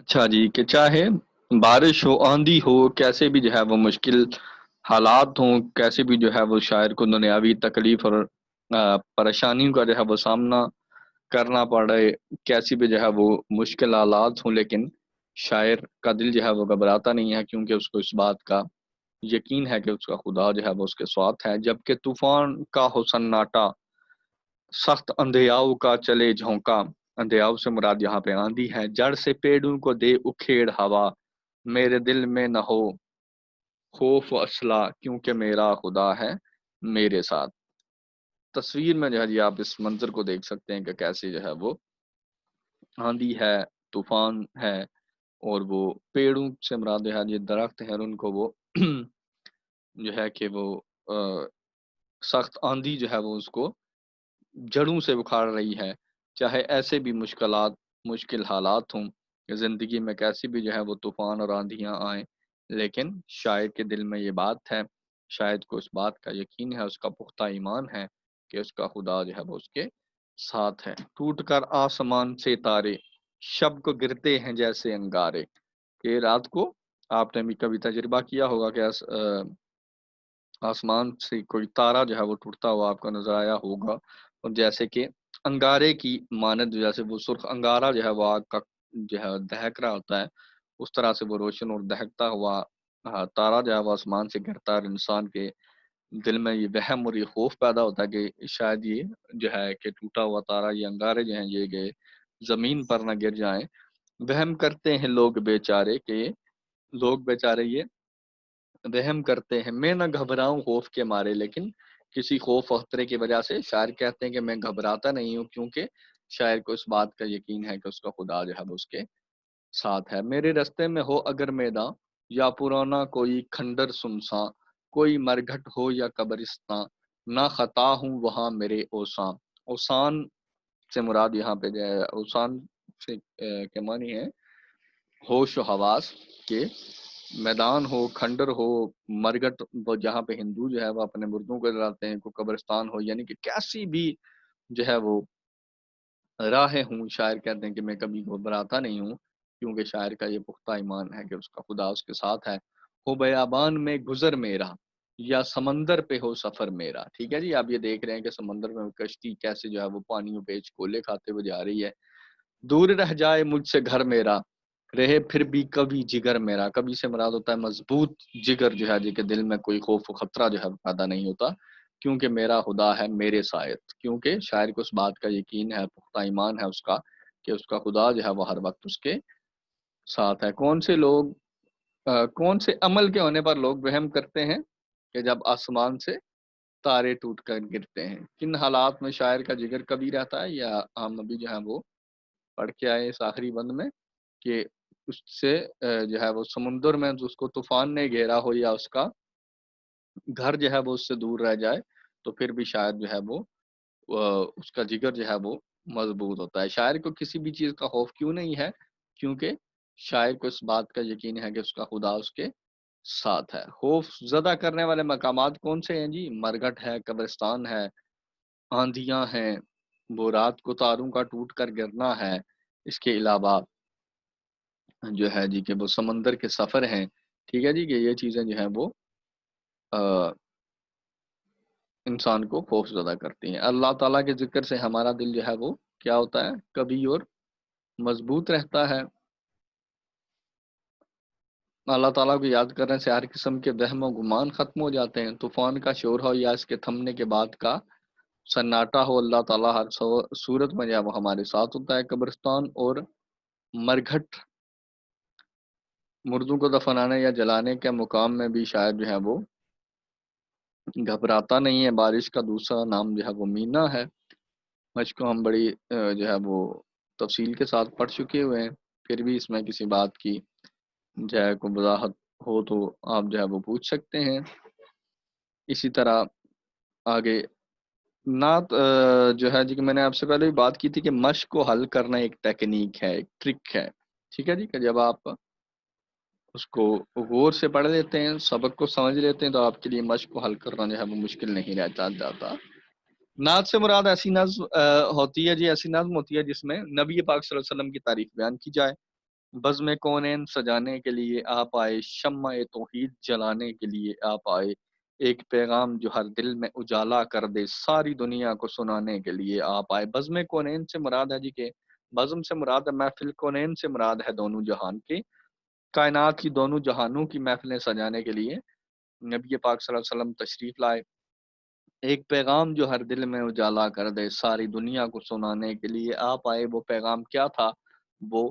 اچھا جی، کہ چاہے بارش ہو، آندھی ہو، کیسے بھی جو ہے وہ مشکل حالات ہوں، کیسے بھی جو ہے وہ شاعر کو دنیاوی تکلیف اور پریشانیوں کا جو ہے وہ سامنا کرنا پڑے، کیسی بھی جو ہے وہ مشکل حالات ہوں، لیکن شاعر کا دل جو ہے وہ گھبراتا نہیں ہے، کیونکہ اس کو اس بات کا یقین ہے کہ اس کا خدا جو ہے وہ اس کے ساتھ ہے۔ جبکہ طوفان کا ہو سناٹا، سخت اندھیاؤ کا چلے جھونکا، اندھیاؤ سے مراد یہاں پہ آندھی ہے، جڑ سے پیڑوں کو دے اکھیڑ ہوا، میرے دل میں نہ ہو خوف و اصلہ، کیونکہ میرا خدا ہے میرے ساتھ۔ تصویر میں جو ہے جی آپ اس منظر کو دیکھ سکتے ہیں کہ کیسے جو ہے وہ آندھی ہے، طوفان ہے، اور وہ پیڑوں سے مراد جو ہے یہ درخت ہیں، اور ان کو وہ جو ہے کہ وہ سخت آندھی جو ہے وہ اس کو جڑوں سے اکھاڑ رہی ہے۔ چاہے ایسے بھی مشکل حالات ہوں کہ زندگی میں کیسی بھی جو ہے وہ طوفان اور آندھیاں آئیں، لیکن شاعر کے دل میں یہ بات ہے، شاید کو اس بات کا یقین ہے، اس کا پختہ ایمان ہے کہ اس کا خدا جو ہے وہ اس کے ساتھ ہے۔ ٹوٹ کر آسمان سے تارے شب کو گرتے ہیں جیسے انگارے، کہ رات کو آپ نے بھی کبھی تجربہ کیا ہوگا کہ آسمان سے کوئی تارا جو ہے وہ ٹوٹتا ہوا آپ کو نظر آیا ہوگا، اور جیسے کہ انگارے کی مانند، جیسے وہ سرخ انگارہ جو ہے وہ آگ کا جو ہے دہک رہا ہوتا ہے، اس طرح سے وہ روشن اور دہکتا ہوا تارا جو ہے وہ آسمان سے گرتا ہے، اور انسان کے دل میں یہ وہم اور یہ خوف پیدا ہوتا ہے کہ شاید یہ جو ہے کہ ٹوٹا ہوا تارا، یہ انگارے جو ہیں یہ گئے زمین پر نہ گر جائیں۔ وہم کرتے ہیں لوگ بیچارے، کہ لوگ بیچارے یہ وہم کرتے ہیں، میں نہ گھبراؤں خوف کے مارے، لیکن کسی خوف و خطرے کی وجہ سے شاعر کہتے ہیں کہ میں گھبراتا نہیں ہوں، کیونکہ شاعر کو اس بات کا یقین ہے کہ اس کا خدا جو ہے وہ اس کے ساتھ ہے۔ میرے رستے میں ہو اگر میداں، یا پرانا کوئی کھنڈر سنساں، کوئی مرگھٹ ہو یا قبرستاں، نہ خطا ہوں وہاں میرے اوساں۔ اوسان سے مراد یہاں پہ جو ہے اوسان سے کے معنی ہے ہوش و حواس، کے میدان ہو، کھنڈر ہو، مرگٹ وہ جہاں پہ ہندو جو ہے وہ اپنے مردوں کو جلاتے ہیں، کوئی قبرستان ہو، یعنی کہ کیسی بھی جو ہے وہ راہیں ہوں، شاعر کہتے ہیں کہ میں کبھی گھبراتا نہیں ہوں، کیونکہ شاعر کا یہ پختہ ایمان ہے کہ اس کا خدا اس کے ساتھ ہے۔ ہو بیابان میں گزر میرا، یا سمندر پہ ہو سفر میرا، ٹھیک ہے جی، آپ یہ دیکھ رہے ہیں کہ سمندر میں کشتی کیسے جو ہے وہ پانیوں پہ کولے کھاتے ہوئے جا رہی ہے۔ دور رہ جائے مجھ سے گھر میرا، رہے پھر بھی کبھی جگر میرا، کبھی سے مراد ہوتا ہے مضبوط جگر جو ہے جی کے دل میں کوئی خوف و خطرہ جو ہے پیدا نہیں ہوتا، کیونکہ میرا خدا ہے میرے ساتھ، کیونکہ شاعر کو اس بات کا یقین ہے، پختہ ایمان ہے اس کا کہ اس کا خدا جو ہے وہ ہر وقت اس کے ساتھ ہے۔ کون سے عمل کے ہونے پر لوگ وہم کرتے ہیں کہ جب آسمان سے تارے ٹوٹ کر گرتے ہیں؟ کن حالات میں شاعر کا جگر کبھی رہتا ہے، یا ہم ابھی جو ہے وہ پڑھ کے آئے اس آخری بند میں کہ اس سے جو ہے وہ سمندر میں جو اس کو طوفان نے گھیرا ہو، یا اس کا گھر جو ہے وہ اس سے دور رہ جائے، تو پھر بھی شاعر جو ہے وہ اس کا جگر جو ہے وہ مضبوط ہوتا ہے۔ شاعر کو کسی بھی چیز کا خوف کیوں نہیں ہے؟ کیونکہ شاعر کو اس بات کا یقین ہے کہ اس کا خدا اس کے ساتھ ہے۔ خوف زدہ کرنے والے مقامات کون سے ہیں جی؟ مرگھٹ ہے، قبرستان ہے، آندھیاں ہیں، وہ رات کو تاروں کا ٹوٹ کر گرنا ہے۔ اس کے علاوہ جو ہے جی کہ وہ سمندر کے سفر ہیں، ٹھیک ہے جی کہ یہ چیزیں جو ہیں وہ انسان کو خوف زدہ کرتی ہیں۔ اللہ تعالیٰ کے ذکر سے ہمارا دل جو ہے وہ کیا ہوتا ہے؟ کبھی اور مضبوط رہتا ہے۔ اللہ تعالیٰ کو یاد کرنے سے ہر قسم کے وہم و گمان ختم ہو جاتے ہیں۔ طوفان کا شور ہو یا اس کے تھمنے کے بعد کا سناٹا ہو، اللہ تعالیٰ ہر صورت میں جو ہے وہ ہمارے ساتھ ہوتا ہے۔ قبرستان اور مرگھٹ، مردوں کو دفنانے یا جلانے کے مقام میں بھی شاید جو ہے وہ گھبراتا نہیں ہے۔ بارش کا دوسرا نام جو ہے وہ مینا ہے۔ مجھ کو ہم بڑی جو ہے وہ تفصیل کے ساتھ پڑھ چکے ہوئے ہیں، پھر بھی اس میں کسی بات کی جو ہے کوئی وضاحت ہو تو آپ جو ہے وہ پوچھ سکتے ہیں۔ اسی طرح آگے نعت جو ہے جی کہ میں نے آپ سے پہلے بھی بات کی تھی کہ مشق کو حل کرنا ایک ٹیکنیک ہے، ایک ٹرک ہے، ٹھیک ہے جی کہ جب آپ اس کو غور سے پڑھ لیتے ہیں، سبق کو سمجھ لیتے ہیں، تو آپ کے لیے مشق کو حل کرنا جو ہے وہ مشکل نہیں رہتا جاتا۔ نعت سے مراد ایسی نظم ہوتی ہے جی، ایسی نظم ہوتی ہے جس میں نبی پاک صلی اللہ علیہ وسلم کی تعریف بیان کی جائے، بزم کونین سجانے کے لیے آپ آئے، شمع توحید جلانے کے لیے آپ آئے، ایک پیغام جو ہر دل میں اجالا کر دے، ساری دنیا کو سنانے کے لیے آپ آئے۔ بزم کونین سے مراد ہے جی کہ بزم سے مراد ہے محفل، کونین سے مراد ہے دونوں جہان کے، کائنات کی دونوں جہانوں کی محفلیں سجانے کے لیے نبی پاک صلی اللہ علیہ وسلم تشریف لائے، ایک پیغام جو ہر دل میں اجالا کر دے، ساری دنیا کو سنانے کے لیے آپ آئے۔ وہ پیغام کیا تھا؟ وہ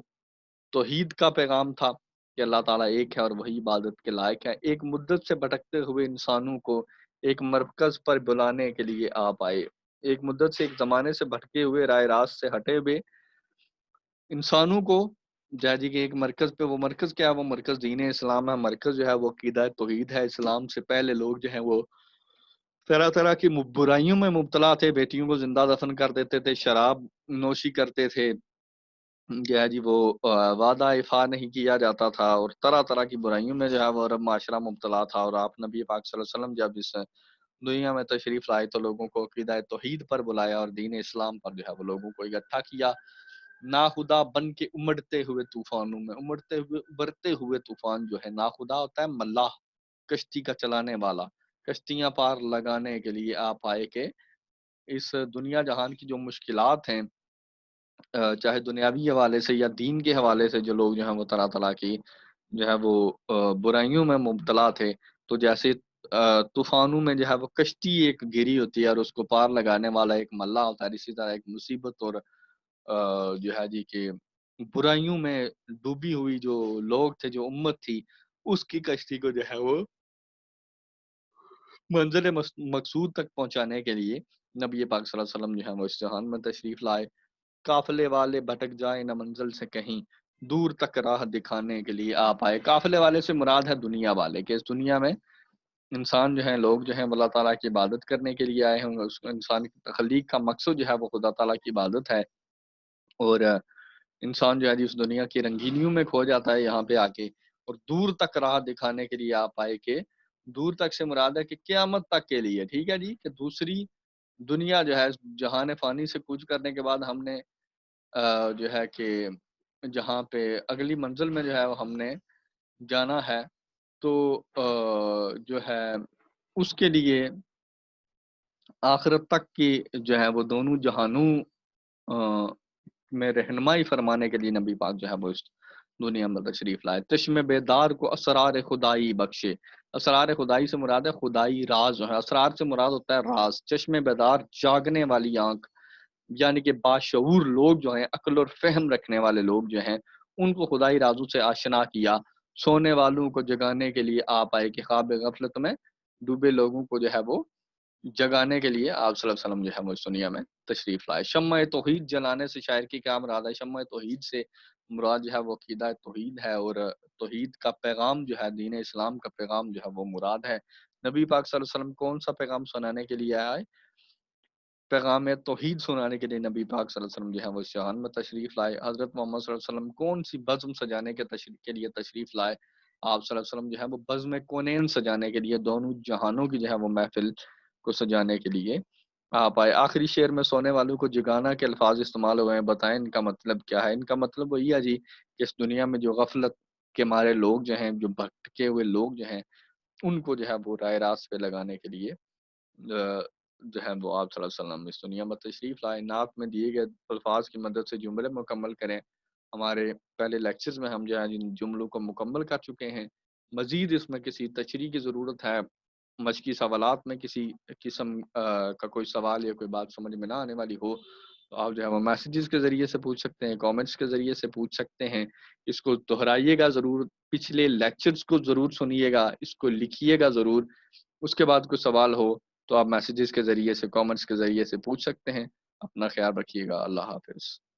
توحید کا پیغام تھا کہ اللہ تعالیٰ ایک ہے اور وہی عبادت کے لائق ہے۔ ایک مدت سے بھٹکتے ہوئے انسانوں کو ایک مرکز پر بلانے کے لیے آپ آئے، ایک مدت سے، ایک زمانے سے بھٹکے ہوئے، راہ راست سے ہٹے ہوئے انسانوں کو جی کہ ایک مرکز پہ، وہ مرکز کیا ہے؟ وہ مرکز دین اسلام ہے، مرکز جو ہے وہ عقیدہ توحید ہے۔ اسلام سے پہلے لوگ جو ہیں وہ طرح طرح کی برائیوں میں مبتلا تھے، بیٹیوں کو زندہ دفن کر دیتے تھے، شراب نوشی کرتے تھے، جو ہے جی وہ وعدہ افا نہیں کیا جاتا تھا، اور طرح طرح کی برائیوں میں جو ہے وہ عرب معاشرہ مبتلا تھا۔ اور آپ نبی پاک صلی اللہ علیہ وسلم جب اس دنیا میں تشریف لائے تو لوگوں کو عقیدہ توحید پر بلایا اور دین اسلام پر جو ہے وہ لوگوں کو اکٹھا کیا۔ ناخدا بن کے امڑتے ہوئے طوفانوں میں، امڑتے ہوئے ابھرتے ہوئے طوفان جو ہے، ناخدا ہوتا ہے ملاح، کشتی کا چلانے والا، کشتیاں پار لگانے کے لیے آپ آئے کہ اس دنیا جہان کی جو مشکلات ہیں، چاہے دنیاوی حوالے سے یا دین کے حوالے سے، جو لوگ جو ہیں وہ طرح طرح کی جو ہے وہ برائیوں میں مبتلا تھے، تو جیسے طوفانوں میں جو ہے وہ کشتی ایک گری ہوتی ہے اور اس کو پار لگانے والا ایک ملا ہوتا ہے، اسی طرح ایک مصیبت اور جو ہے جی کہ برائیوں میں ڈوبی ہوئی جو لوگ تھے، جو امت تھی، اس کی کشتی کو جو ہے وہ منزل مقصود تک پہنچانے کے لیے نبی پاک صلی اللہ علیہ وسلم جو ہے وہ اس جہان میں تشریف لائے۔ قافلے والے بھٹک جائیں نہ منزل سے کہیں، دور تک راہ دکھانے کے لیے آپ آئے۔ قافلے والے سے مراد ہے دنیا والے، کہ اس دنیا میں انسان جو ہیں، لوگ جو ہیں اللہ تعالیٰ کی عبادت کرنے کے لیے آئے ہوں گے۔ اس انسان کی تخلیق کا مقصد جو ہے وہ خدا تعالیٰ کی عبادت ہے، اور انسان جو ہے اس دنیا کی رنگینیوں میں کھو جاتا ہے یہاں پہ آ کے، اور دور تک راہ دکھانے کے لیے آپ آئے، کہ دور تک سے مراد ہے کہ قیامت تک کے لیے، ٹھیک ہے جی کہ دوسری دنیا جو ہے جہان فانی سے کوچ کرنے کے بعد ہم نے جو ہے کہ جہاں پہ اگلی منزل میں جو ہے وہ ہم نے جانا ہے، تو جو ہے اس کے لیے آخرت تک کی جو ہے وہ دونوں جہانوں میں رہنمائی فرمانے کے لیے نبی پاک جو ہے وہ اس دنیا میں تشریف لائے۔ چشم بیدار کو اسرار خدائی بخشے، اسرار خدائی سے مراد ہے خدائی راز جو ہے، اسرار سے مراد ہوتا ہے راز۔ چشم بیدار جاگنے والی آنکھ، یعنی کہ باشعور لوگ جو ہیں، عقل اور فہم رکھنے والے لوگ جو ہیں، ان کو خدائی رازوں سے آشنا کیا۔ سونے والوں کو جگانے کے لیے آپ آئے، کہ خواب غفلت میں ڈوبے لوگوں کو جو ہے وہ جگانے کے لیے آپ صلی اللہ علیہ وسلم جو ہے وہ اس دنیا میں تشریف لائے۔ شمع توحید جلانے سے شاعر کی کیا مراد ہے؟ شمع توحید سے مراد جو ہے وہ عقیدہ توحید ہے، اور توحید کا پیغام جو ہے، دین اسلام کا پیغام جو ہے وہ مراد ہے۔ نبی پاک صلی اللہ علیہ وسلم کون سا پیغام سنانے کے لیے آئے؟ پیغام توحید سنانے کے لیے نبی پاک صلی اللہ علیہ وسلم جو ہے وہ جہان میں تشریف لائے۔ حضرت محمد صلی اللہ علیہ وسلم کون سی بزم سجانے کے لیے تشریف لائے؟ آپ صلی اللہ علیہ وسلم جو ہے وہ بزم کونین سجانے کے لیے، دونوں جہانوں کی جو ہے وہ محفل کو سجانے کے لیے آپ آئے۔ آخری شعر میں سونے والوں کو جگانا کے الفاظ استعمال ہوئے ہیں، بتائیں ان کا مطلب کیا ہے؟ ان کا مطلب وہی ہے جی کہ اس دنیا میں جو غفلت کے مارے لوگ جو ہیں، جو بھٹکے ہوئے لوگ جو ہیں، ان کو جو ہے وہ راہ راست پہ لگانے کے لیے جو ہے وہ آپ صلی اللہ علیہ وسلم اس دنیا میں تشریف لائے۔ نعت میں دیے گئے الفاظ کی مدد سے جملے مکمل کریں۔ ہمارے پہلے لیکچرز میں ہم جو ہے جن جملوں کو مکمل کر چکے ہیں، مزید اس میں کسی تشریح کی ضرورت ہے، مشقی سوالات میں کسی قسم کا کوئی سوال یا کوئی بات سمجھ میں نہ آنے والی ہو تو آپ جو ہے وہ میسیجز کے ذریعے سے پوچھ سکتے ہیں، کامنٹس کے ذریعے سے پوچھ سکتے ہیں۔ اس کو دہرائیے گا ضرور، پچھلے لیکچرز کو ضرور سنیے گا، اس کو لکھیے گا ضرور۔ اس کے بعد کوئی سوال ہو تو آپ میسیجز کے ذریعے سے، کامنٹس کے ذریعے سے پوچھ سکتے ہیں۔ اپنا خیال رکھیے گا۔ اللہ حافظ۔